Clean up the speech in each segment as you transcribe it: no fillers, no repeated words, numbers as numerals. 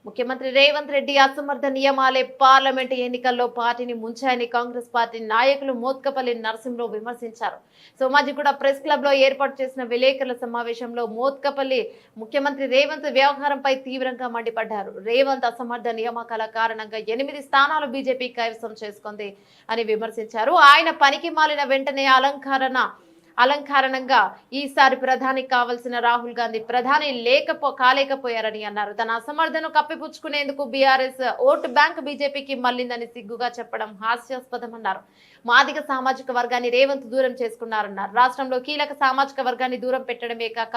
ముఖ్యమంత్రి రేవంత్ రెడ్డి అసమర్థ నియమాలే పార్లమెంటు ఎన్నికల్లో పార్టీని ముంచాయని కాంగ్రెస్ పార్టీ నాయకులు మోత్కపల్లి నరసింహరావు విమర్శించారు. సోమాజిగూడ ప్రెస్ క్లబ్ లో ఏర్పాటు చేసిన విలేకరుల సమావేశంలో మోత్కపల్లి ముఖ్యమంత్రి రేవంత్ వ్యవహారంపై తీవ్రంగా మండిపడ్డారు. రేవంత్ అసమర్థ నియామకాల కారణంగా 8 స్థానాలు బీజేపీ కైవసం చేసుకుంది అని విమర్శించారు. ఆయన పనికి మాలిన వెంటనే అలంకారణంగా ఈసారి ప్రధాని కావాల్సిన రాహుల్ గాంధీ ప్రధాని కాలేకపోయారని అన్నారు. తన అసమర్థను కప్పిపుచ్చుకునేందుకు బీఆర్ఎస్ ఓటు బ్యాంక్ బీజేపీకి మళ్లిందని సిగ్గుగా చెప్పడం హాస్యాస్పదమన్నారు. మాదిగ సామాజిక వర్గాన్ని రేవంత్ దూరం చేసుకున్నారన్నారు. రాష్ట్రంలో కీలక సామాజిక వర్గాన్ని దూరం పెట్టడమే కాక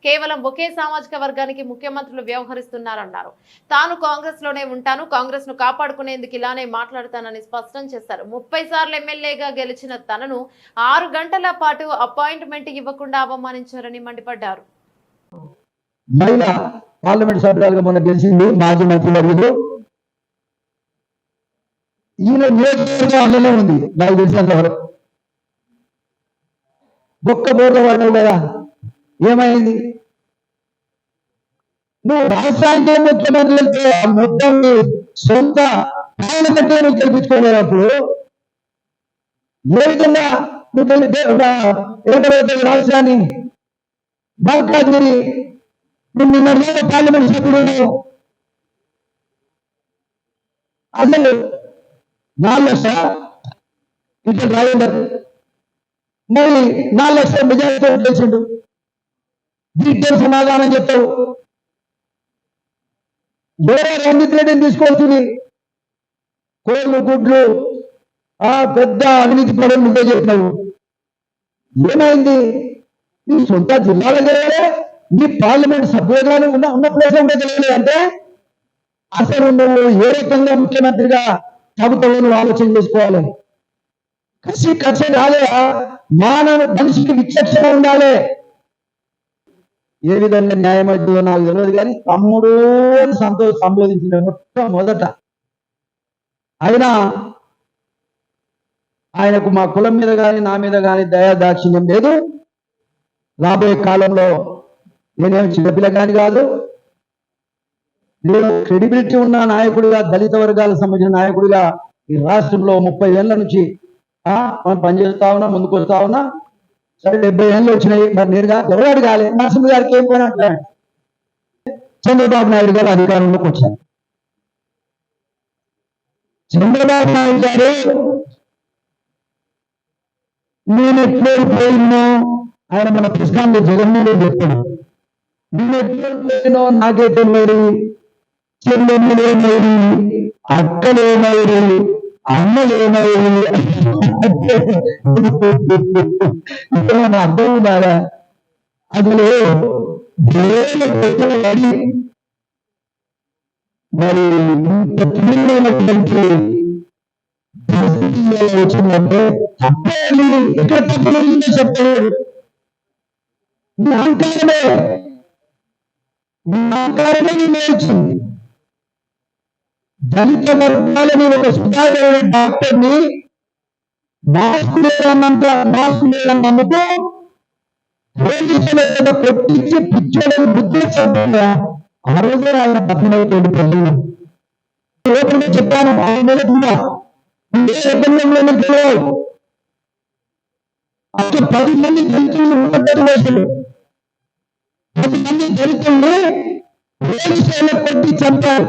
కేవలం ఒకే సామాజిక వర్గానికి ముఖ్యమంత్రులు వ్యవహరిస్తున్నారన్నారు. తాను కాంగ్రెస్ లోనే ఉంటాను, కాంగ్రెస్ ను కాపాడుకునేందుకు ఇలానే మాట్లాడతానని స్పష్టం చేశారు. 30 సార్లు ఎమ్మెల్యేగా గెలిచిన తనను 6 గంటల పాటు అపాయింట్మెంట్ ఇవ్వకుండా అవమానించారని మండిపడ్డారు. మహిళా పార్లమెంట్ సభ్యులుగా మొన్న గెలిచింది మాజీ మంత్రివర్యులు. ఈయన నియోజకవర్గంలోనే ఉంది నాకు తెలిసినంత వరకు. ఒక్క బోర్డు పడ్డావు కదా, ఏమైంది? నువ్వు రాష్ట్రానికి ముఖ్యమంత్రి మొత్తం సొంత పార్లమెంట్ నువ్వు గెలిపించుకోలేనప్పుడు ఏ విధంగా నువ్వు రాష్ట్రాన్ని బాధ్యతని నువ్వు నిన్న పార్లమెంట్ సభ్యుడు అసలు 4 లక్షల ఇక్కడ రాజేందర్ మరి 4 లక్షల మెజారిటీ తెలిసిండు. దీంట్లో సమాధానం చెప్తావు. వేరే రంజిత్ రెడ్డిని తీసుకొచ్చింది కోళ్ళు గుడ్లు పెద్ద అవినీతి పనులు నువ్వే చెప్పినావు. ఏమైంది? నీ సొంత జిల్లాలో తెలియలే, నీ పార్లమెంట్ సభ్యులుగానే ఉన్న ప్లేస్ ఉంటే తెలియలేదు అంటే అసలు నువ్వు ఏ రకంగా ముఖ్యమంత్రిగా ప్రభుత్వంలో నువ్వు ఆలోచన చేసుకోవాలి. కసి రాలే, మానవ మనిషికి విచక్షణ ఉండాలి. ఏ విధంగా న్యాయం అవుతుందో నాకు తెలియదు కానీ తమ్ముడు అని సంబోధించిన మొట్టమొదట అయినా ఆయనకు మా కులం మీద కానీ నా మీద కానీ దయా దాక్షిణ్యం లేదు. రాబోయే కాలంలో నేనేమి చిన్నపిల్ల కానీ కాదు, నేను క్రెడిబిలిటీ ఉన్న నాయకుడిగా, దళిత వర్గాలకు సంబంధించిన నాయకుడిగా ఈ రాష్ట్రంలో 30 ఏళ్ల నుంచి మనం పనిచేస్తా ఉన్నా, ముందుకు వస్తా ఉన్నా. సరే 70 ఏళ్ళు వచ్చినాయి, మరి నేను ఎవరు కాలే. నరసింహ గారికి ఏం పోయినట్లే చంద్రబాబు నాయుడు గారు అధికారంలోకి వచ్చారు. చంద్రబాబు నాయుడు గారు నేను ఎప్పుడు పోయినో ఆయన మన కృష్ణాన్ని జగన్మోహన్ రెడ్డి చెప్పాడు. నేను ఎప్పుడు పోయినో నాకైతే మరి చెల్లెమ్మలేమైంది, అక్కలేమైంది, అమ్మలేమైంది అర్థం కాదా? అసలు మరి వచ్చిందంటే ఎక్కడ తప్పలేదో చెప్పలేదు. మీ అహంకారమే వచ్చింది. దళిత వర్గాలని ఒక సుధాకర డాక్టర్ని మాస్క్ లేదని నమ్ముతూ కొట్టించి పిచ్చోడని బుద్ధి చెప్పండి. ఆ రోజే ఆయన పక్కనైపోయింది. ప్రజలు చెప్పాను, ఆయన మీద అప్పుడు 10 మంది దళితులు వేసులు 10 మంది దళితులు రేణుశైల కొట్టి చంపారు.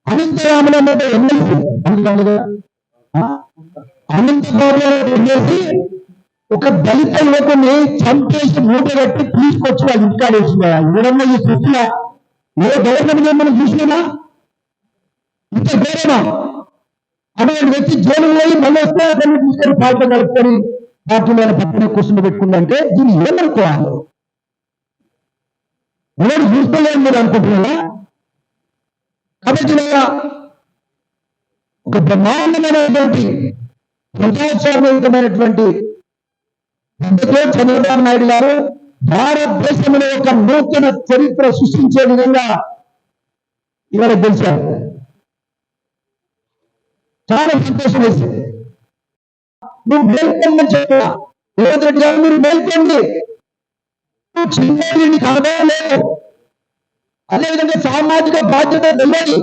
అనంతరాములు అన్నది ఎమ్మెల్సీ అనంతబాబు వెళ్ళేసి ఒక దళిత యువకుని చంపేసి మూట కట్టి తీసుకొచ్చి వాళ్ళు ఇంటికాడ వేసినారు. ఎవరన్నా ఈ సృష్టిలో ఏ గవర్నమెంట్ ఏమన్నా చూసినా ఇంత ఘోరమా? అటువంటి వ్యక్తి జైలు పోయి మళ్ళీ వస్తే అతన్ని తీసుకొని పార్టీ కలుపుకొని పార్టీలో పక్కన కూర్చుని పెట్టుకుందంటే దీన్ని ఏమనుకోవాలి? ఎవరు చూస్తలేదు మీరు అనుకుంటున్నారా? కాబట్టి ఒక బ్రహ్మాండమైనటువంటి ప్రజాస్వామ్యమైనటువంటి చంద్రబాబు నాయుడు గారు భారతదేశంలో ఒక నూతన చరిత్ర సృష్టించే విధంగా ఇవాళ గెలిచారు. చాలా సంతోషం వేసింది. నువ్వు మేల్కొందని చెప్పా రేవంత్ రెడ్డి గారు, మీరు మేల్కొండి. చిన్నది కాదా లేదు, అదేవిధంగా సామాజిక బాధ్యత తెలియదు,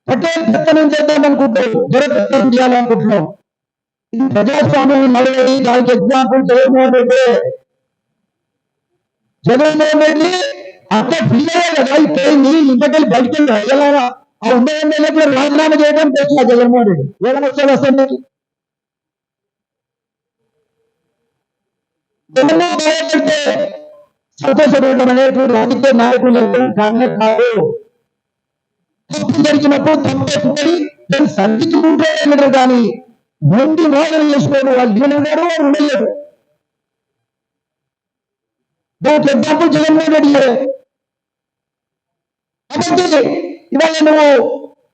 అంటే పెత్తనం చేద్దామనుకుంటాం, దురపెత్తనం చేయాలనుకుంటున్నాం. ఇది ప్రజాస్వామ్యం నడవడి. దానికి ఎగ్జాంపుల్ జగన్మోహన్ రెడ్డి అంత పిల్లలే కదా అయిపోయింది. ఇంతకెళ్ళి బయటకు వెళ్ళారా? ఆ ఉండే ఎమ్మెల్యే కూడా రాజీనామా చేయడం తెలుసు జగన్మోహన్ రెడ్డి. ఏమైనా వస్తాడు అసెంబ్లీకి భయపడితే సంతోషపడటం అనేటువంటి రాజకీయ నాయకులు కానే కాదు. తప్పు జరిగినప్పుడు తప్పని దాన్ని సరిదిద్దుకుంటే కానీ మొండి వాదన చేసుకోవడం వాళ్ళు లీనగారు వారు ఉండలేరు. దానికి ఎగ్జాంపుల్ జగన్మోహన్ రెడ్డి. కాబట్టి ఇవాళ నువ్వు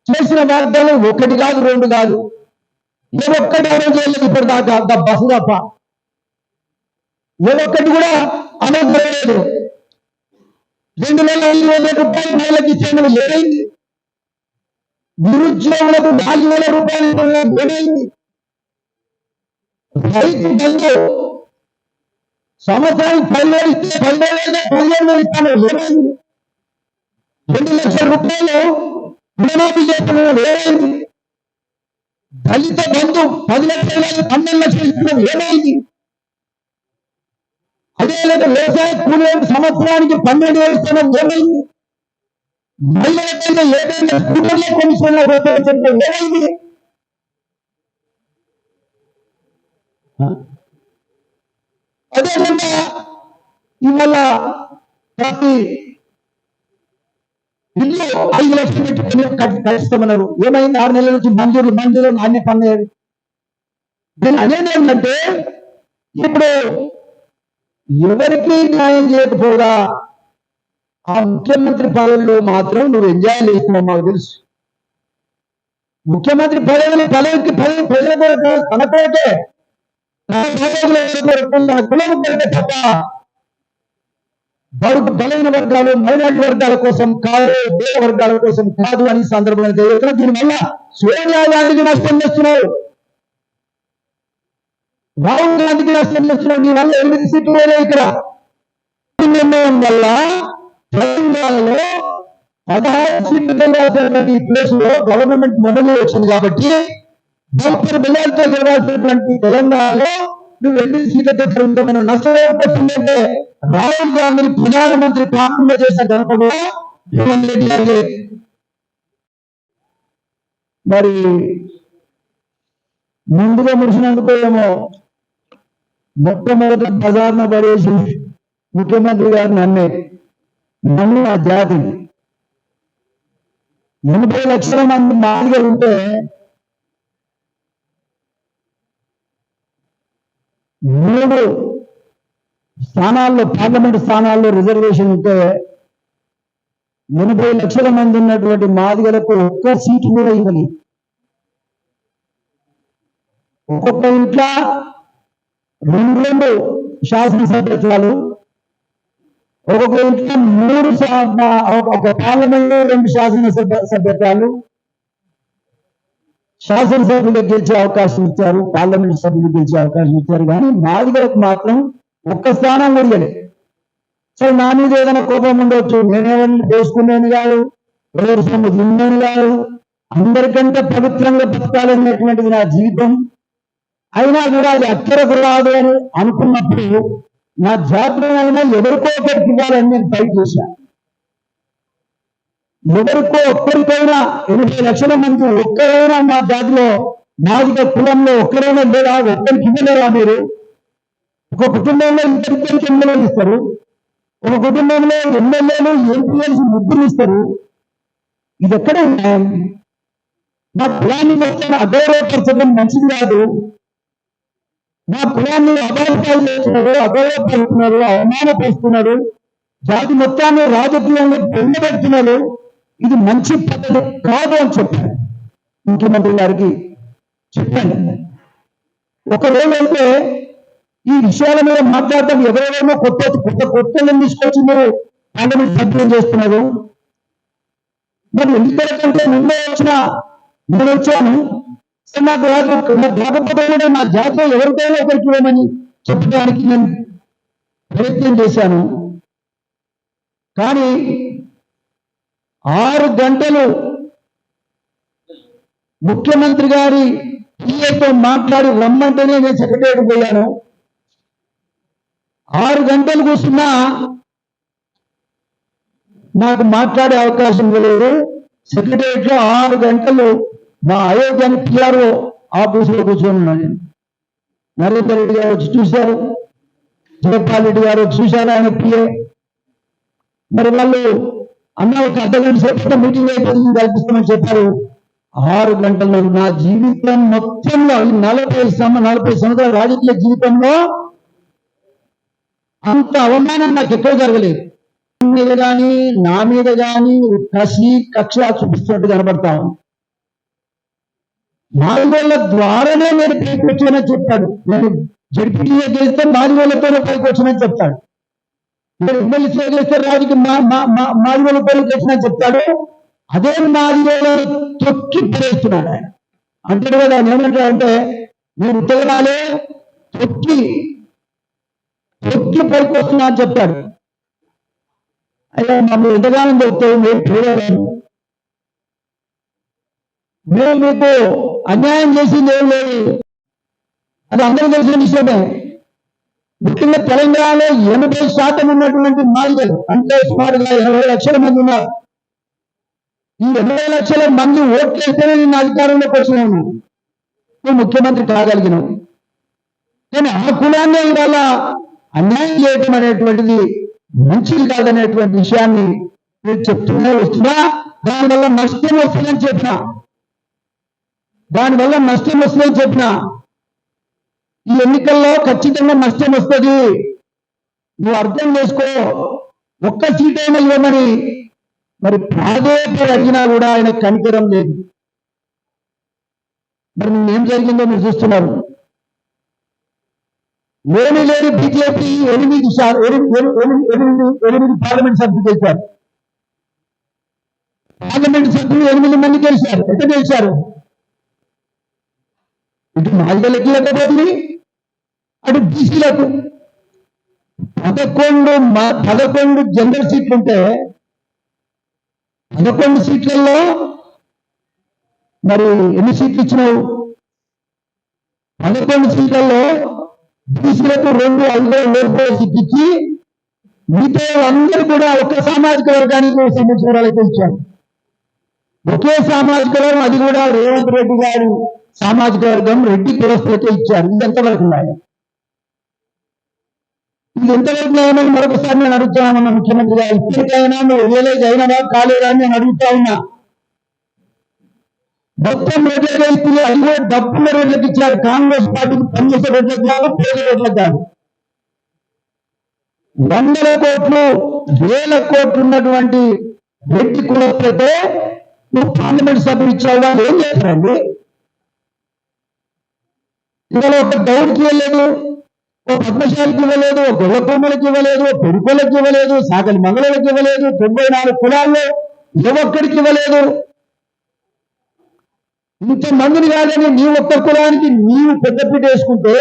చేసిన వాగ్దానం ఒకటి కాదు, రెండు కాదు, ఏ ఒక్కటి ఎవరో చేయలేదు ఇప్పుడు దాకా బస్సు తప్ప. ఏ ఒక్కటి కూడా అమలు జరగలేదు. 2,500 రూపాయలు మహిళలకు ఇచ్చేందుకు ఏమైంది? నిరుద్యోగులకు 4,000 రూపాయలు ఏమైంది? రైతు బంధు సంవత్సరానికి 10,000 ఇస్తే 10,000 15,000 ఇస్తాను ఏమైంది? 2 లక్షల రూపాయలు రుణమాఫీ చేస్తున్నారు ఏమైంది? దళిత బంధు 10 లక్షలు 12 లక్షలు ఇస్తున్నారు ఏమైంది? అదేవిధంగా వ్యవసాయ కూలీలకు సంవత్సరానికి 12,000 ఇస్తున్నాం ఏమైంది? మహిళలకైనా ఏదైనా కూలీల కమిషన్ రూపాయలు ఏమైంది? అదేవిధంగా ఇవాళ ప్రతి ఇల్లు 5 లక్షలు పెట్టుకుని కట్టిస్తామన్నారు ఏమైంది? 6 నెలల నుంచి మంజూరు అన్ని పనులు. నేను అనేది ఏంటంటే ఇప్పుడు ఎవరికి న్యాయం చేయకపోగా ఆ ముఖ్యమంత్రి పదవిలో మాత్రం నువ్వు ఎంజాయ్ చేస్తున్నావు. మాకు తెలుసు ముఖ్యమంత్రి పదవికి ప్రజల కొరకు తన కొరకే కులం కొరకే తప్ప బడుగు బలైన వర్గాలు మైనార్టీ వర్గాల కోసం కాదు, పేద వర్గాల కోసం కాదు అని సందర్భంగా తెలియదు. దీనివల్ల సోనియా గాంధీకి నష్టం చేస్తున్నారు, రాహుల్ గాంధీకి నష్టం చేస్తున్నారు. నీ వల్ల 8 సీట్లు వేరే ఇక్కడ నిర్ణయం వల్ల తెలంగాణలో 16 సీట్లు ఈ ప్లేస్ లో గవర్నమెంట్ మొదలు వచ్చింది. కాబట్టి 40 బిల్లాలతో గెలవాల్సినటువంటి తెలంగాణలో నువ్వు 8 సీట్లతో ఉంటే నష్టం ఏర్పడుతుందంటే రాహుల్ గాంధీని ప్రధానమంత్రి కాకుండా చేసిన ఘనత కూడా జగన్ రెడ్డి గారి. మరి ముందుగా ముడిచినందుకు ఏమో మొట్టమొదటి ప్రధాన పడేసి ముఖ్యమంత్రి గారు నన్ను ఆ జాతి 80 లక్షల మంది మాదిగా ఉంటే 3 స్థానాల్లో పార్లమెంట్ స్థానాల్లో రిజర్వేషన్ ఉంటే 80 లక్షల మంది ఉన్నటువంటి మాదిగలకు ఒక్క సీటు కూడా ఇవ్వలేదు. ఒక్కొక్క ఇంట్లో 2 శాసనసభ్యత్వాలు, ఒక్కొక్క ఇంట్లో 3 ఒక పార్లమెంట్ 2 శాసనసభ్యత్వాలు, శాసనసభ్యులకు గెలిచే అవకాశం ఇచ్చారు, పార్లమెంట్ సభ్యులు గెలిచే అవకాశం ఇచ్చారు. కానీ మాదిగలకు మాత్రం ఒక్క స్థానం కూడా. సరే నా మీద ఏదైనా కోపం ఉండొచ్చు, నేనేమన్నా చేసుకునేది కాదు, ఎవరి సొమ్ము తిన్నాను కాదు, అందరికంటే పవిత్రంగా బతకాలనేటువంటిది నా జీవితం. అయినా కూడా అది అక్కరకు రాదు అని అనుకున్నప్పుడు నా జాతరైనా ఎవరికో ఒకరికి ఇవ్వాలని నేను ట్రై చేశాను. ఎవరికో ఒక్కరికైనా 80 లక్షల మంది ఒక్కరైనా మా జాతిలో మాదిగ కులంలో ఒక్కరైనా లేదా ఒక్కరికి ఇవ్వలేరా మీరు? ఒక కుటుంబంలో 2 ఎమ్మెల్యేలు ఇస్తారు, ఒక కుటుంబంలో ఎమ్మెల్యేలు ఎంపీఎల్స్ 3 ఇస్తారు. ఇది ఎక్కడ న్యాయం? మా కులాన్ని మొత్తం అగౌరవపరచడం మంచిది కాదు. మా కులాన్ని అభావితాలు చేస్తున్నారు, అగౌరవపరుస్తున్నారు, అవమానపరుస్తున్నారు, జాతి మొత్తాన్ని రాజకీయంగా పొందబెడుతున్నారు. ఇది మంచి పద్ధతి కాదు అని చెప్పాను ముఖ్యమంత్రి గారికి. చెప్పండి, ఒకవేళ అయితే ఈ విషయాల మీద మాట్లాడటం ఎవరెవరినో కొత్తలను తీసుకొచ్చి మీరు పార్లమెంట్ సభ్యులు చేస్తున్నారు. మరి ఎన్నికల కంటే ముందే నేను వచ్చాను, నాకు రాకపోతే కూడా నా జాతిలో ఎవరికైనా ఒకరికి ఇవ్వమని చెప్పడానికి నేను ప్రయత్నం చేశాను. కానీ 6 గంటలు ముఖ్యమంత్రి గారి పిఏతో మాట్లాడి రమ్మంటేనే నేను సెక్రటరీ పోయాను. 6 గంటలు కూర్చున్నా నాకు మాట్లాడే అవకాశం లేదు. సెక్రటరియట్ లో 6 గంటలు మా అయోధ్యని పిఆర్ఓ ఆఫీసులో కూర్చొని ఉన్నాను. నరేందర్ రెడ్డి గారు వచ్చి చూశారు, జగన్పాల్ రెడ్డి గారు వచ్చి చూశారు, ఆయన పిఏ. మరి వాళ్ళు అన్న ఒక అర్ధగంట సేపు మీటింగ్ అయిపోయింది కల్పిస్తామని చెప్పారు. 6 గంటల్లో నా జీవితం మొత్తంలో 40 సంవత్సరాల రాజకీయ జీవితంలో అంత అవమానం నాకు ఎక్కువ జరగలేదు. మీద కానీ నా మీద కానీ కక్ష చూపిస్తున్నట్టు కనబడతా ఉంది. 4 ఏళ్ల ద్వారానే నేను పైకి వచ్చానని చెప్పాడు. నేను జడ్పీటీసీ చేస్తే 4 ఏళ్లతోనే పైకి వచ్చానని చెప్తాడు. నేను ఎమ్మెల్సీ చేస్తే రాజుకి 4 ఏళ్లతోనే వచ్చినని చెప్తాడు. అదే 4 ఏళ్ళు తొక్కి పడేస్తున్నాడు ఆయన. అంటాడు కదా, ఆయన ఏమంటాడంటే మీరు ఉత్తరాలే తొక్కి పైకి వస్తున్నా అని చెప్తాడు. అయ్యా మమ్మల్ని ఎంతగానో చెప్తే మేము మీకు అన్యాయం చేసింది ఏం లేదు, అది అందరూ తెలిసిన విషయమే. ముఖ్యంగా తెలంగాణలో 80% ఉన్నటువంటి మాదిగలు, అంటే సుమారుగా 80 లక్షల మంది ఉన్నారు. ఈ 80 లక్షల మంది ఓట్లేస్తేనే నేను అధికారంలోకి వచ్చినాను, నువ్వు ముఖ్యమంత్రి కాగలిగినావు. కానీ ఆ కులాన్ని ఇవాళ అన్యాయం చేయటం అనేటువంటిది మంచిది కాదనేటువంటి విషయాన్ని నేను చెప్తూనే వస్తున్నా. దానివల్ల నష్టం వస్తుందని చెప్పిన ఈ ఎన్నికల్లో ఖచ్చితంగా నష్టం వస్తుంది, నువ్వు అర్థం చేసుకో. ఒక్క సీట్ అయినా ఇవ్వమని మరి ప్రాధేయపడి అడిగినా కూడా ఆయన కనికరం లేదు. మరి ఏం జరిగిందో మీరు చూస్తున్నారు. లేని బీజేపీ 8 పార్లమెంట్ సభ్యులు గెలిచారు. పార్లమెంట్ సభ్యులు 8 మంది గెలిచారు. ఎక్కడ గెలిచారు? ఇటు మాదిగలకి లేకపోతుంది, అటు బీసీలకు. 11 జనరల్ సీట్లు ఉంటే 11 సీట్లలో మరి ఎన్ని సీట్లు ఇచ్చినావు? 11 సీట్లలో బీసీలకు 2 సీట్లు ఇచ్చి మిగతా అందరూ కూడా ఒక సామాజిక వర్గానికి సంబంధించిన వాళ్ళకి ఇచ్చారు. ఒకే సామాజిక వర్గం, అది కూడా రేవంత్ రెడ్డి గారు సామాజిక వర్గం, రెడ్డి కులస్తులకే ఇచ్చారు. ఇది ఎంతవరకు న్యాయం? ఇది ఎంతవరకు న్యాయమని మరొకసారి నేను అడుగుతున్నామన్న ముఖ్యమంత్రి గారు. ఇప్పటికైనా నువ్వు రియలైజ్ అయినవా కాలేదా అని నేను అడుగుతా ఉన్నా. మొత్తం రోడ్లకు ఇస్తుంది, అదిగో డబ్బుల రోడ్లకు ఇచ్చారు. కాంగ్రెస్ పార్టీకి పనిచేసే రోడ్లకు కాదు, పేద రోడ్లకు కాదు. 100 కోట్లు 1000 కోట్లు ఉన్నటువంటి రెడ్డి కులస్తులతో నువ్వు పార్లమెంట్ సభ్యులు ఇచ్చావు. వాళ్ళు ఏం చేస్తారండి? ఇవాళ ఒక గౌడ్కి ఇవ్వలేదు, ఓ పద్మశాలికి ఇవ్వలేదు, ఓ గొల్లకొమ్మలకి ఇవ్వలేదు, ఓ పెరుకోళ్ళకి ఇవ్వలేదు, సాగలి మంగళలకు ఇవ్వలేదు, 94 కులాల్లో ఏ ఒక్కడికి ఇవ్వలేదు. ఇంతమందిని కాదని నీ ఒక్క కులానికి నీవు పెద్దపీట వేసుకుంటే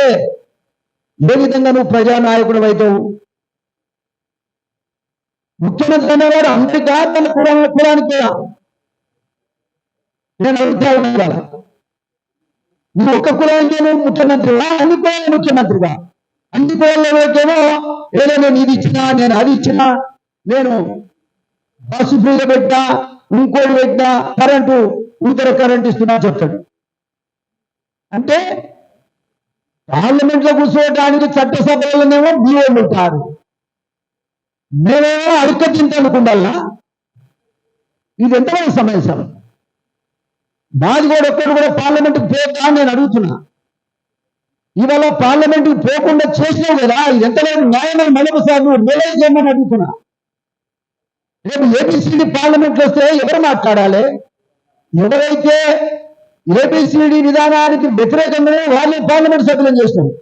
ఏ విధంగా నువ్వు ప్రజానాయకుడు అవుతావు? ముఖ్యమంత్రి అనేవాడు అందరికా తన కులానికే? నేను అడుగుతా ఉన్నా, నువ్వు ఒక్క కులానికి నువ్వు ముఖ్యమంత్రిగా, అన్ని కులాల ముఖ్యమంత్రిగా. అన్ని కులాలకేమో ఏదో నేను ఇది ఇచ్చినా, నేను అది ఇచ్చినా, నేను బస్సు ఫ్రీగా పెట్టా, ఇంకోటి పెట్టినా, కరెంట్ ఇస్తున్నా చెప్తాడు. అంటే పార్లమెంట్ లో కూర్చోవడానికి చట్టసభలనేమో మీ వాళ్ళు ఉంటారు, మేమేమో అడుక్క తింటానుకుండాలా? ఇది ఎంతమంది సమస్య? మాది కూడా ఒక్కడు కూడా పార్లమెంట్కి పోతా అని నేను అడుగుతున్నా. ఇవాళ పార్లమెంట్కి పోకుండా చేసినావు కదా, ఇది ఎంతవరకు న్యాయమైన మరొకసారి నువ్వు రియలైజ్ చేయమని అడుగుతున్నా. రేపు ఏబిసిడి పార్లమెంట్లో వస్తే ఎవరు మాట్లాడాలి? ఎవరైతే ఏబిసిడి విధానానికి వ్యతిరేకంగానే వాళ్ళే పార్లమెంట్ సభ్యులను చేస్తారు.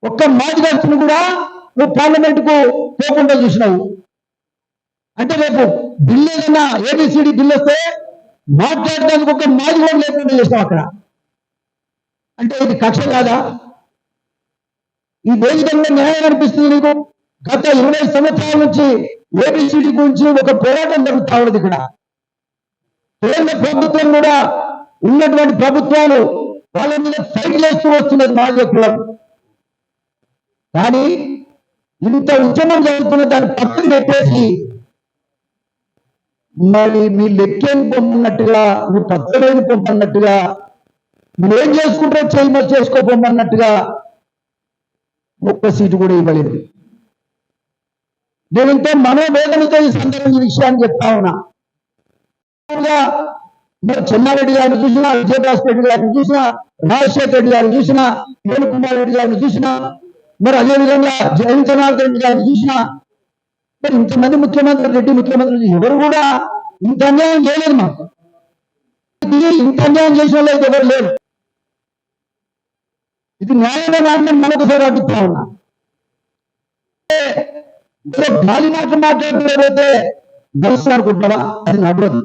ఒక్క మాదిగస్తుని కూడా నువ్వు పార్లమెంట్కు పోకుండా చూసినావు. అంటే రేపు బిల్లు ఏదైనా ఏబిసిడి బిల్లు వస్తే మాట్లాడడానికి ఒక మాదిగోడు లేకుండా చేస్తాం అక్కడ. అంటే ఇది కక్ష కాదా? ఇది ఏ విధంగా న్యాయం అనిపిస్తుంది నీకు? గత 20 సంవత్సరాల నుంచి ఏబిసిడి గురించి ఒక పోరాటం జరుగుతా ఉన్నది ఇక్కడ. కేంద్ర ప్రభుత్వం కూడా ఉన్నటువంటి ప్రభుత్వాలు వాళ్ళ మీద ఫైట్ చేస్తూ వస్తున్నది నాయకులం. కానీ ఇంత ఉద్యమం జరుగుతున్న దాన్ని పక్కన పెట్టేసి మరి మీ లెక్కేం పొమ్మన్నట్టుగా, మీ పక్కలేని పొమ్మన్నట్టుగా, మీరేం చేసుకుంటే చేసుకోపోమన్నట్టుగా ఒక్క సీటు కూడా ఇవ్వలేదు. నేను ఇంత మనోవేదనతో ఈ సందర్భంగా విషయాన్ని చెప్తా ఉన్నా. మరి చెన్నారెడ్డి గారిని చూసినా, విజయదాస్ రెడ్డి గారిని చూసినా, రాజశేఖర రెడ్డి గారిని చూసినా, వేణు కుమార్ రెడ్డి గారిని చూసినా, మరి అదేవిధంగా జయంతనాథ్ రెడ్డి గారిని చూసినా, మరి ఇంతమంది ముఖ్యమంత్రులు, రెడ్డి ముఖ్యమంత్రులు ఎవరు కూడా ఇంత అన్యాయం చేయలేదు. మాకు ఇంత అన్యాయం చేసిన వాళ్ళు అయితే ఎవరు లేరు. ఇది న్యాయంగా నాన్న మరొకసారి అడుగుతా ఉన్నా. గాలి మాట మాట్లాడలేకపోతే గెలుస్తా అనుకుంటున్నావా? అది నడవదు.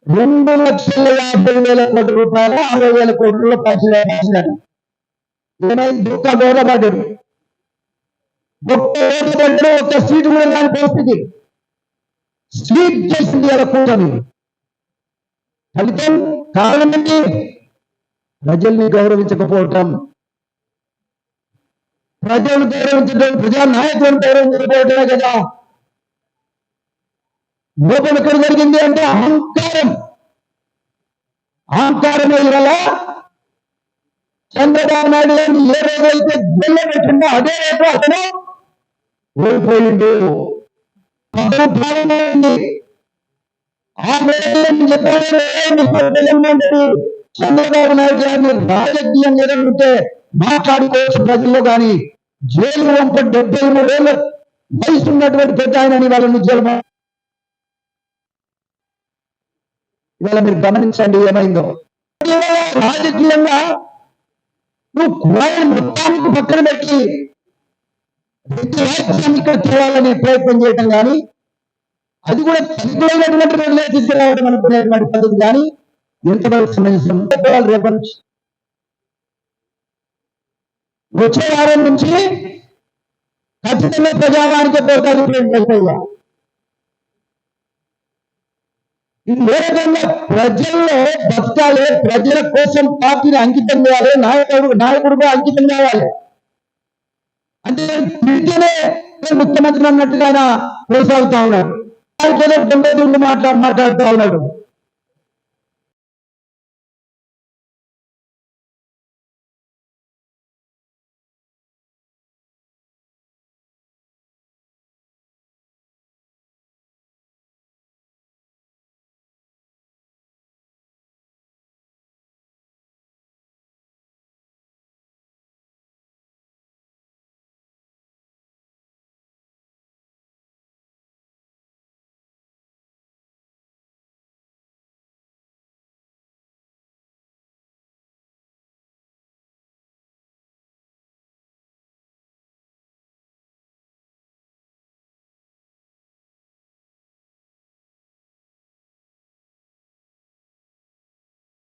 2,50,000 కోట్ల రూపాయలు 60,000 కోట్లలో పంచాడు. ఏమైంది? ఒక్క గౌరవపడ్డాడు. ఒక్క సీటు కూడా దాని పరిస్థితి స్వీప్ చేసింది అలా కూటమి. ఫలితం కారణం ఏంటి? ప్రజల్ని గౌరవించకపోవటం, ప్రజలు గౌరవించడం, ప్రజా నాయకులను గౌరవించకపోవటమే కదా. లోపల ఎక్కడ జరిగింది అంటే అహంకారమే. ఇవాళ చంద్రబాబు నాయుడు గారిని ఏ రోజైతే జైల్లో పెట్టిందో అదే రేపు అతను ఓడిపోయిండు. చంద్రబాబు నాయుడు గారిని రాజకీయం ఎదుర్కొంటే మాట్లాడుకోవచ్చు ప్రజల్లో, కానీ జైలు వంప 73 ఏళ్ళ వయసు ఉన్నటువంటి పెద్ద ఆయనని వాళ్ళని జైలు. ఇవాళ మీరు గమనించండి ఏమైందో. రాజకీయంగా నువ్వు కులాలను మొత్తానికి పక్కన పెట్టి ఇక్కడ చేయాలనే ప్రయత్నం చేయటం కానీ, అది కూడా తగ్గులైనటువంటి రోజులే తీసుకురావడం అనుకునేటువంటి పద్ధతి కానీ ఎంతవరకు సంబంధించిన రేపటి నుంచి వచ్చే వారం నుంచి ఖచ్చితంగా ప్రజావానికి పోతారు. ఇది ఏ రకంగా ప్రజల్లో బతకాలి, ప్రజల కోసం పార్టీని అంకితం చేయాలి, నాయకుడుగా అంకితం చేయాలి అంటే తిరిగినే ముఖ్యమంత్రి అన్నట్టుగా ఆయన కొనసాగుతా ఉన్నాడు. మాట్లాడుతూ ఉన్నాడు.